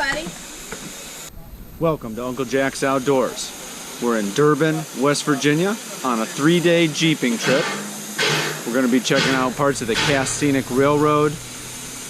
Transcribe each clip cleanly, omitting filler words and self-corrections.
buddy. Welcome to Uncle Jack's Outdoors. We're in Durban, West Virginia on a 3-day jeeping trip. We're going to be checking out parts of the Cass Scenic Railroad,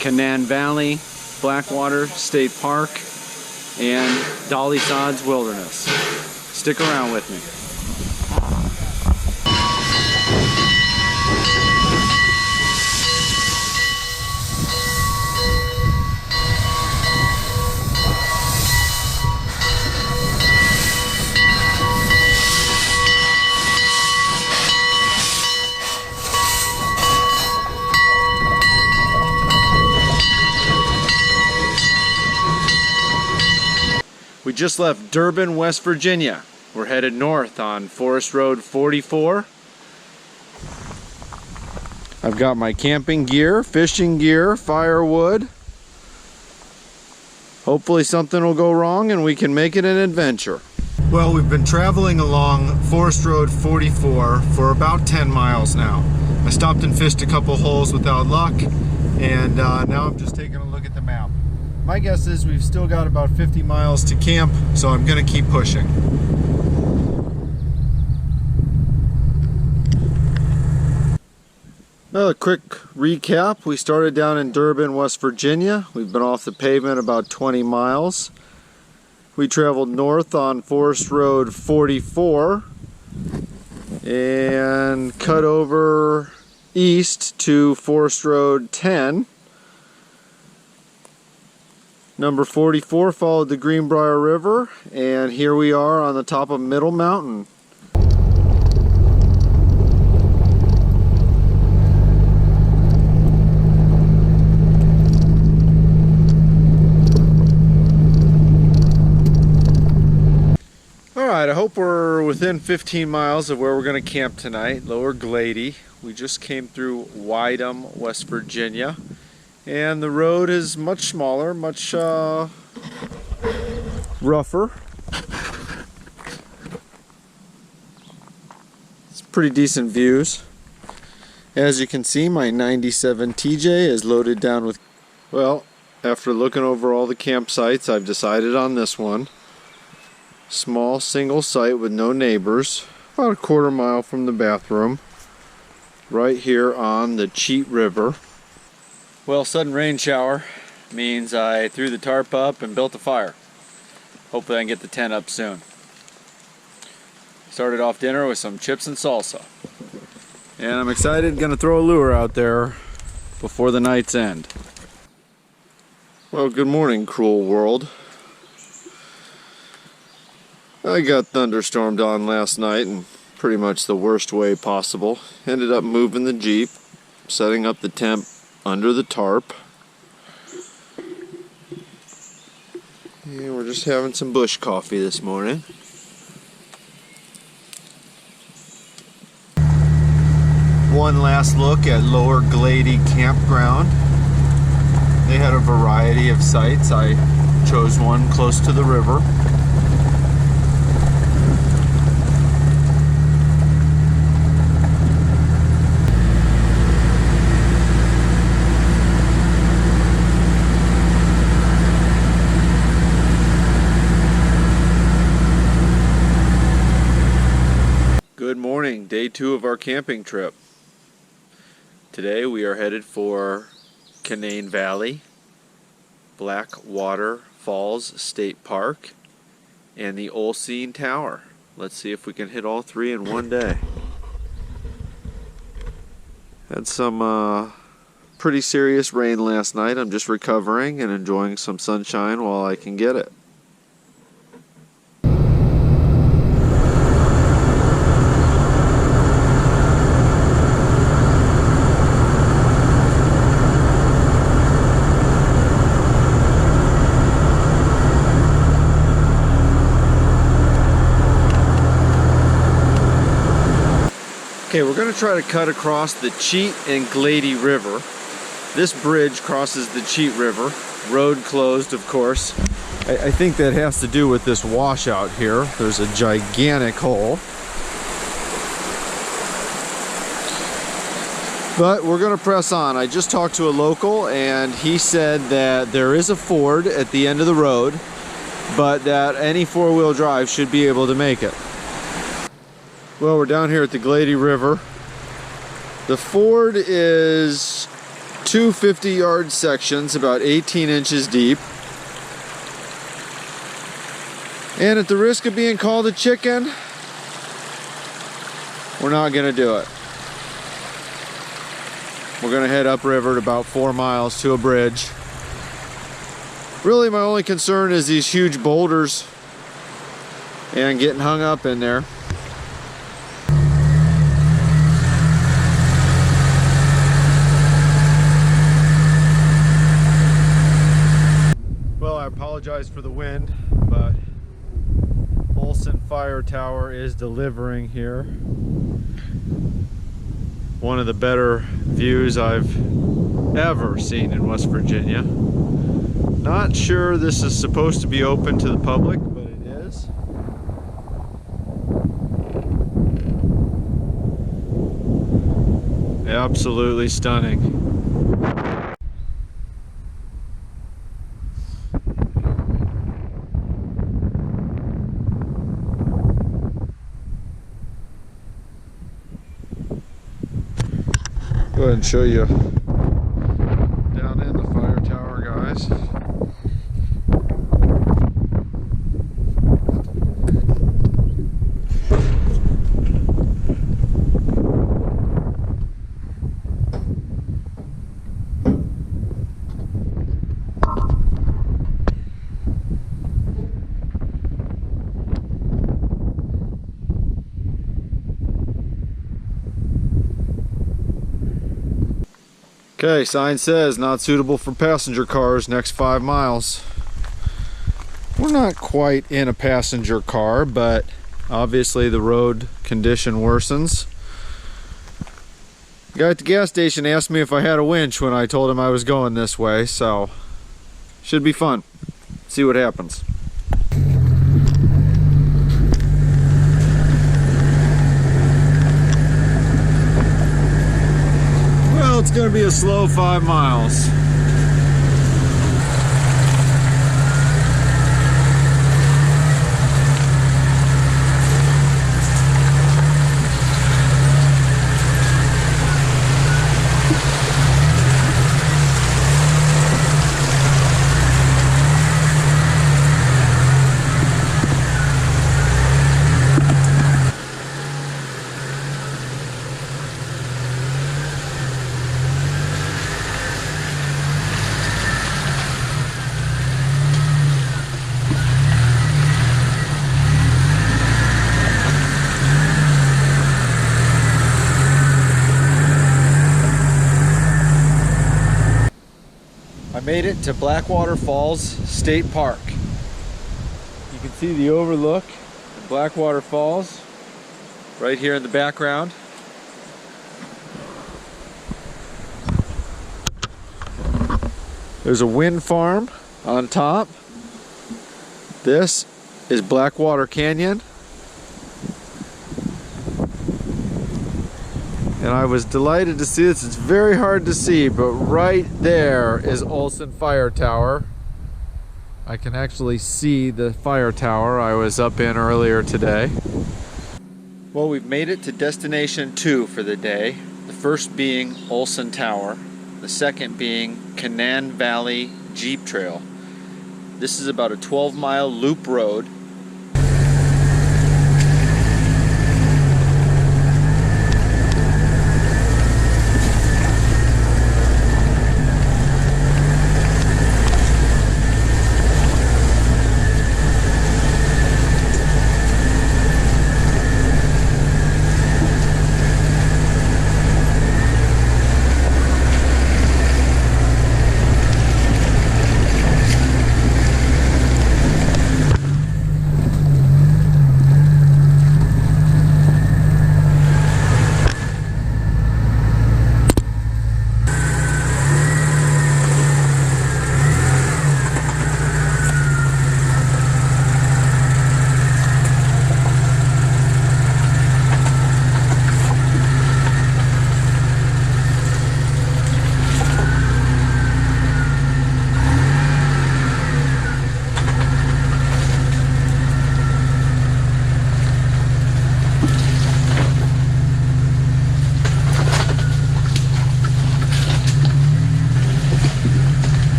Canaan Valley, Blackwater State Park, and Dolly Sods Wilderness. Stick around with me. We just left Durban, West Virginia. We're headed north on Forest Road 44. I've got my camping gear, fishing gear, firewood. Hopefully something will go wrong and we can make it an adventure. Well, we've been traveling along Forest Road 44 for about 10 miles now. I stopped and fished a couple holes without luck, and now I'm just taking a look at the map. My guess is we've still got about 50 miles to camp, so I'm gonna keep pushing. Another quick recap. We started down in Durban, West Virginia. We've been off the pavement about 20 miles. We traveled north on Forest Road 44 and cut over east to Forest Road 10. Number 44 followed the Greenbrier River, and here we are on the top of Middle Mountain. Alright, I hope we're within 15 miles of where we're going to camp tonight, Lower Glady. We just came through Wydom, West Virginia. And the road is much smaller, much rougher. It's pretty decent views. As you can see, my 97 TJ is loaded down with... Well, after looking over all the campsites, I've decided on this one. Small single site with no neighbors, about a quarter mile from the bathroom. Right here on the Cheat River. Well, sudden rain shower means I threw the tarp up and built a fire. Hopefully I can get the tent up soon. Started off dinner with some chips and salsa. And I'm excited, gonna throw a lure out there before the night's end. Well, good morning, cruel world. I got thunderstormed on last night in pretty much the worst way possible. Ended up moving the Jeep, setting up the tent under the tarp. And we're just having some bush coffee this morning. One last look at Lower Glady Campground. They had a variety of sites. I chose one close to the river. Good morning, day 2 of our camping trip. Today we are headed for Canaan Valley, Blackwater Falls State Park, and the Olsen Tower. Let's see if we can hit all 3 in one day. Had some pretty serious rain last night. I'm just recovering and enjoying some sunshine while I can get it. Okay, we're going to try to cut across the Cheat and Glady River. This bridge crosses the Cheat River. Road closed, of course. I think that has to do with this washout here. There's a gigantic hole. But we're going to press on. I just talked to a local and he said that there is a ford at the end of the road, but that any four-wheel drive should be able to make it. Well, we're down here at the Glady River. The ford is two 50-yard sections, about 18 inches deep. And at the risk of being called a chicken, we're not going to do it. We're going to head upriver at about 4 miles to a bridge. Really, my only concern is these huge boulders and getting hung up in there. Well, I apologize for the wind, but Olsen Fire Tower is delivering here. One of the better views I've ever seen in West Virginia. Not sure this is supposed to be open to the public, but it is. Absolutely stunning. Go ahead and show you down in the fire tower, guys. Okay, sign says not suitable for passenger cars next 5 miles. We're not quite in a passenger car, but obviously the road condition worsens. The guy at the gas station asked me if I had a winch when I told him I was going this way, so should be fun. See what happens. It's going to be a slow 5 miles. I made it to Blackwater Falls State Park. You can see the overlook of Blackwater Falls right here in the background. There's a wind farm on top. This is Blackwater Canyon. And I was delighted to see this. It's very hard to see, but right there is Olsen Fire Tower. I can actually see the fire tower I was up in earlier today. Well, we've made it to destination 2 for the day. The first being Olsen Tower. The second being Canaan Valley Jeep Trail. This is about a 12-mile loop road.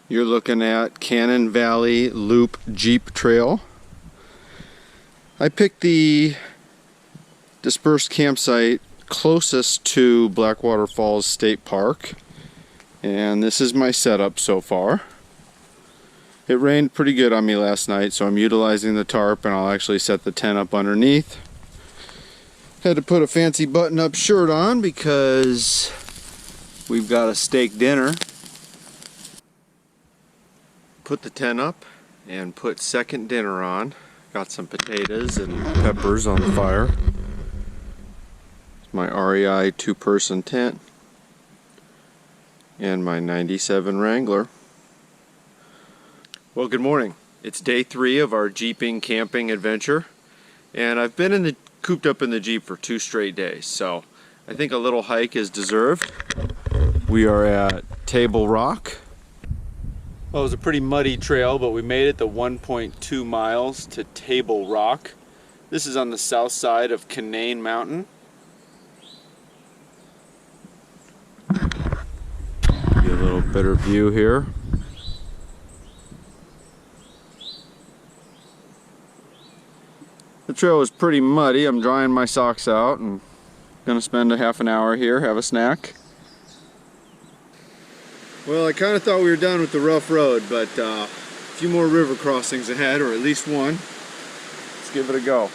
You're looking at Canyon Valley Loop Jeep Trail. I picked the dispersed campsite closest to Blackwater Falls State Park, and this is my setup so far. It rained pretty good on me last night, so I'm utilizing the tarp, and I'll actually set the tent up underneath. Had to put a fancy button-up shirt on because we've got a steak dinner. Put the tent up and put second dinner on. Got some potatoes and peppers on the fire. It's my REI 2-person tent and my 97 Wrangler. Well, good morning. It's day 3 of our jeeping camping adventure, and I've been cooped up in the Jeep for 2 straight days, so I think a little hike is deserved. We are at Table Rock. Well, it was a pretty muddy trail, but we made it the 1.2 miles to Table Rock. This is on the south side of Canaan Mountain. Get a little better view here. The trail was pretty muddy. I'm drying my socks out and gonna spend a half an hour here, have a snack. Well, I kind of thought we were done with the rough road, but a few more river crossings ahead, or at least one. Let's give it a go.